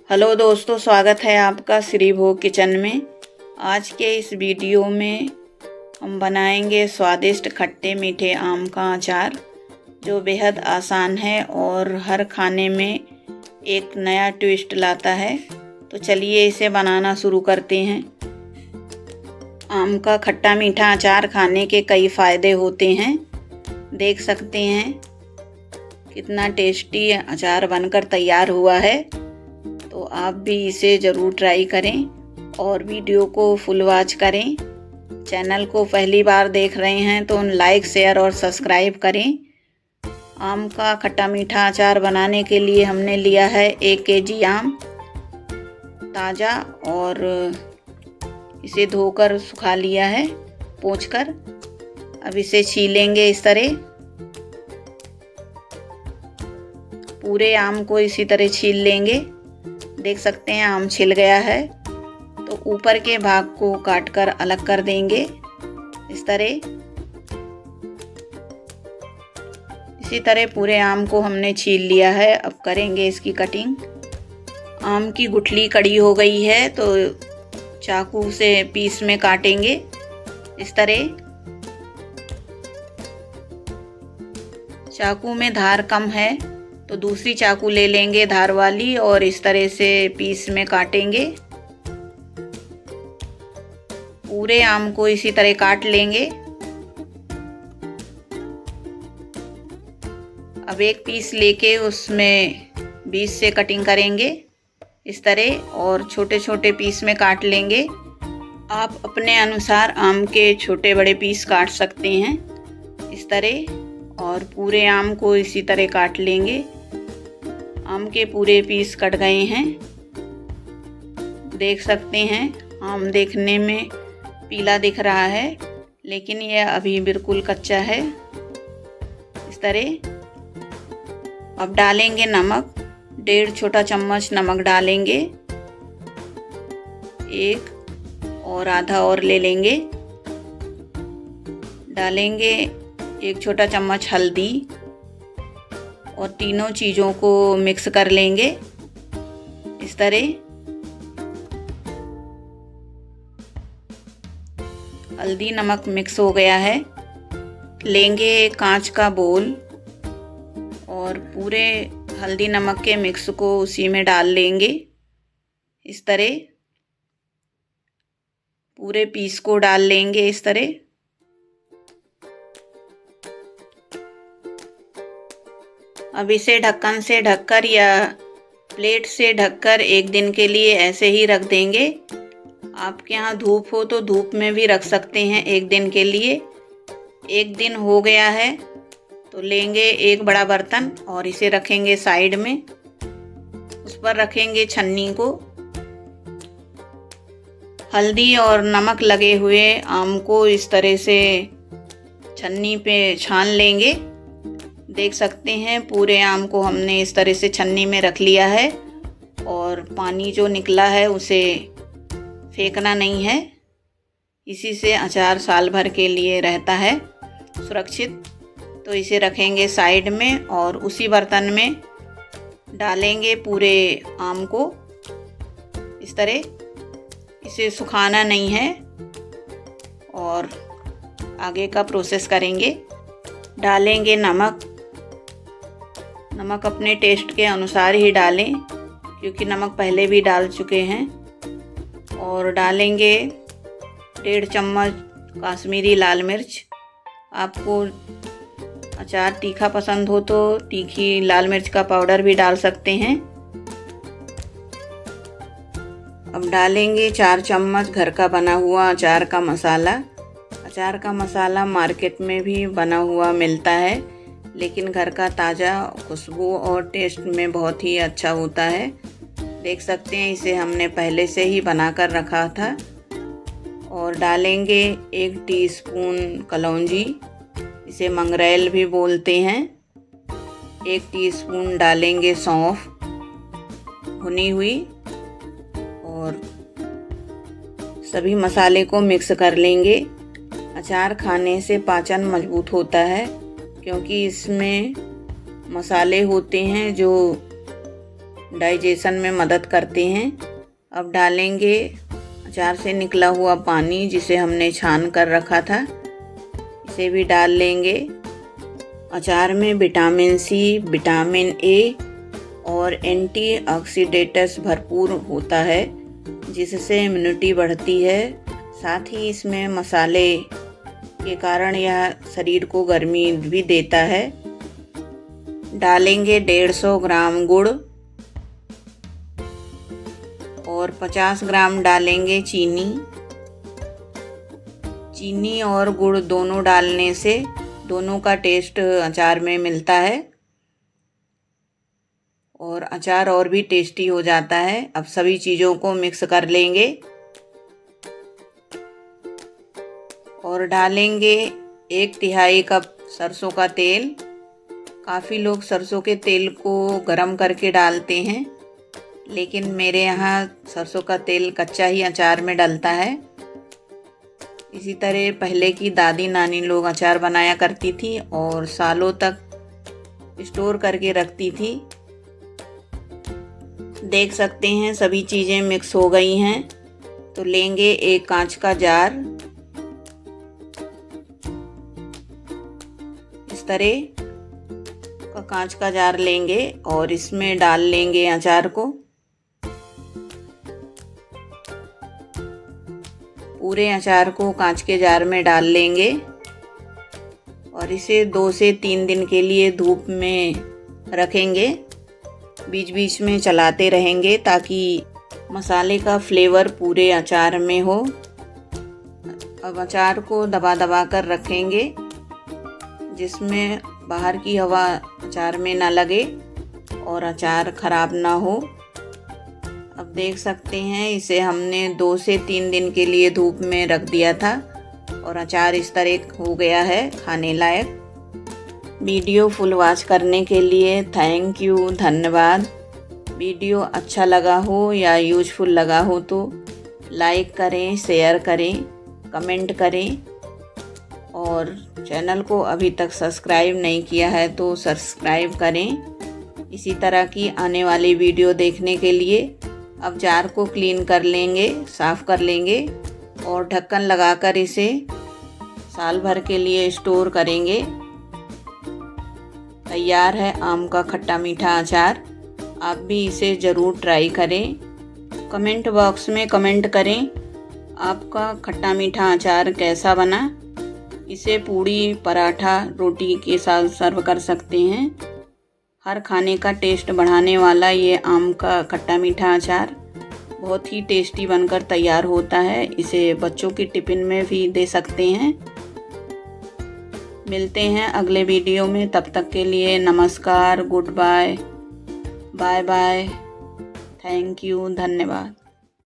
Hello दोस्तों, स्वागत है आपका श्री भोग किचन में। आज के इस वीडियो में हम बनाएंगे स्वादिष्ट खट्टे मीठे आम का अचार, जो बेहद आसान है और हर खाने में एक नया ट्विस्ट लाता है। तो चलिए इसे बनाना शुरू करते हैं। आम का खट्टा मीठा अचार खाने के कई फ़ायदे होते हैं। देख सकते हैं कितना टेस्टी अचार बनकर तैयार हुआ है। तो आप भी इसे ज़रूर ट्राई करें और वीडियो को फुल वॉच करें। चैनल को पहली बार देख रहे हैं तो लाइक, शेयर और सब्सक्राइब करें। आम का खट्टा मीठा अचार बनाने के लिए हमने लिया है 1 केजी आम ताज़ा, और इसे धोकर सुखा लिया है पोंछकर। अब इसे छीलेंगे इस तरह। पूरे आम को इसी तरह छील लेंगे। देख सकते हैं आम छिल गया है। तो ऊपर के भाग को काटकर अलग कर देंगे इस तरह। इसी तरह पूरे आम को हमने छील लिया है। अब करेंगे इसकी कटिंग। आम की गुठली कड़ी हो गई है तो चाकू से पीस में काटेंगे इस तरह। चाकू में धार कम है तो दूसरी चाकू ले लेंगे धार वाली, और इस तरह से पीस में काटेंगे। पूरे आम को इसी तरह काट लेंगे। अब एक पीस लेके उसमें बीच से कटिंग करेंगे इस तरह, और छोटे छोटे पीस में काट लेंगे। आप अपने अनुसार आम के छोटे बड़े पीस काट सकते हैं इस तरह, और पूरे आम को इसी तरह काट लेंगे। आम के पूरे पीस कट गए हैं। देख सकते हैं आम देखने में पीला दिख रहा है, लेकिन यह अभी बिल्कुल कच्चा है इस तरह। अब डालेंगे नमक। 1.5 छोटा चम्मच नमक डालेंगे। 1 और आधा और ले लेंगे। डालेंगे 1 छोटा चम्मच हल्दी, और तीनों चीज़ों को मिक्स कर लेंगे इस तरह। हल्दी नमक मिक्स हो गया है। लेंगे कांच का बोल, और पूरे हल्दी नमक के मिक्स को उसी में डाल लेंगे इस तरह। पूरे पीस को डाल लेंगे इस तरह। अब इसे ढक्कन से ढककर या प्लेट से ढककर 1 दिन के लिए ऐसे ही रख देंगे। आपके यहाँ धूप हो तो धूप में भी रख सकते हैं 1 दिन के लिए। 1 दिन हो गया है तो लेंगे एक बड़ा बर्तन और इसे रखेंगे साइड में। उस पर रखेंगे छन्नी को। हल्दी और नमक लगे हुए आम को इस तरह से छन्नी पे छान लेंगे। देख सकते हैं पूरे आम को हमने इस तरह से छन्नी में रख लिया है, और पानी जो निकला है उसे फेंकना नहीं है। इसी से अचार साल भर के लिए रहता है सुरक्षित। तो इसे रखेंगे साइड में, और उसी बर्तन में डालेंगे पूरे आम को इस तरह। इसे सुखाना नहीं है, और आगे का प्रोसेस करेंगे। डालेंगे नमक। नमक अपने टेस्ट के अनुसार ही डालें, क्योंकि नमक पहले भी डाल चुके हैं। और डालेंगे 1.5 चम्मच कश्मीरी लाल मिर्च। आपको अचार तीखा पसंद हो तो तीखी लाल मिर्च का पाउडर भी डाल सकते हैं। अब डालेंगे 4 चम्मच घर का बना हुआ अचार का मसाला। अचार का मसाला मार्केट में भी बना हुआ मिलता है, लेकिन घर का ताज़ा खुशबू और टेस्ट में बहुत ही अच्छा होता है। देख सकते हैं इसे हमने पहले से ही बना कर रखा था। और डालेंगे 1 टीस्पून कलौंजी, इसे मंगरेल भी बोलते हैं। 1 टीस्पून डालेंगे सौंफ भुनी हुई, और सभी मसाले को मिक्स कर लेंगे। अचार खाने से पाचन मजबूत होता है, क्योंकि इसमें मसाले होते हैं जो डाइजेशन में मदद करते हैं। अब डालेंगे अचार से निकला हुआ पानी जिसे हमने छान कर रखा था, इसे भी डाल लेंगे। अचार में विटामिन सी, विटामिन ए और एंटीऑक्सीडेंट्स भरपूर होता है जिससे इम्यूनिटी बढ़ती है। साथ ही इसमें मसाले के कारण यह शरीर को गर्मी भी देता है। डालेंगे 150 ग्राम गुड़ और 50 ग्राम डालेंगे चीनी। चीनी और गुड़ दोनों डालने से दोनों का टेस्ट अचार में मिलता है और अचार और भी टेस्टी हो जाता है। अब सभी चीज़ों को मिक्स कर लेंगे और डालेंगे 1/3 कप सरसों का तेल। काफ़ी लोग सरसों के तेल को गरम करके डालते हैं, लेकिन मेरे यहाँ सरसों का तेल कच्चा ही अचार में डलता है। इसी तरह पहले की दादी नानी लोग अचार बनाया करती थी और सालों तक स्टोर करके रखती थी। देख सकते हैं सभी चीज़ें मिक्स हो गई हैं, तो लेंगे एक कांच का जार। इस तरह का कांच का जार लेंगे और इसमें डाल लेंगे अचार को। पूरे अचार को कांच के जार में डाल लेंगे और इसे 2 से 3 दिन के लिए धूप में रखेंगे। बीच बीच में चलाते रहेंगे ताकि मसाले का फ्लेवर पूरे अचार में हो। अब अचार को दबा दबा कर रखेंगे जिसमें बाहर की हवा अचार में ना लगे और अचार ख़राब ना हो। अब देख सकते हैं इसे हमने 2 से 3 दिन के लिए धूप में रख दिया था और अचार इस तरह हो गया है खाने लायक। वीडियो फुल वॉच करने के लिए थैंक यू, धन्यवाद। वीडियो अच्छा लगा हो या यूजफुल लगा हो तो लाइक करें, शेयर करें, कमेंट करें और चैनल को अभी तक सब्सक्राइब नहीं किया है तो सब्सक्राइब करें। इसी तरह की आने वाली वीडियो देखने के लिए अब जार को क्लीन कर लेंगे, साफ़ कर लेंगे और ढक्कन लगाकर इसे साल भर के लिए स्टोर करेंगे। तैयार है आम का खट्टा मीठा अचार। आप भी इसे ज़रूर ट्राई करें। कमेंट बॉक्स में कमेंट करें आपका खट्टा मीठा अचार कैसा बना। इसे पूड़ी, पराठा, रोटी के साथ सर्व कर सकते हैं। हर खाने का टेस्ट बढ़ाने वाला ये आम का खट्टा मीठा अचार बहुत ही टेस्टी बनकर तैयार होता है। इसे बच्चों की टिफ़िन में भी दे सकते हैं। मिलते हैं अगले वीडियो में, तब तक के लिए नमस्कार, good bye, bye bye, thank you, धन्यवाद।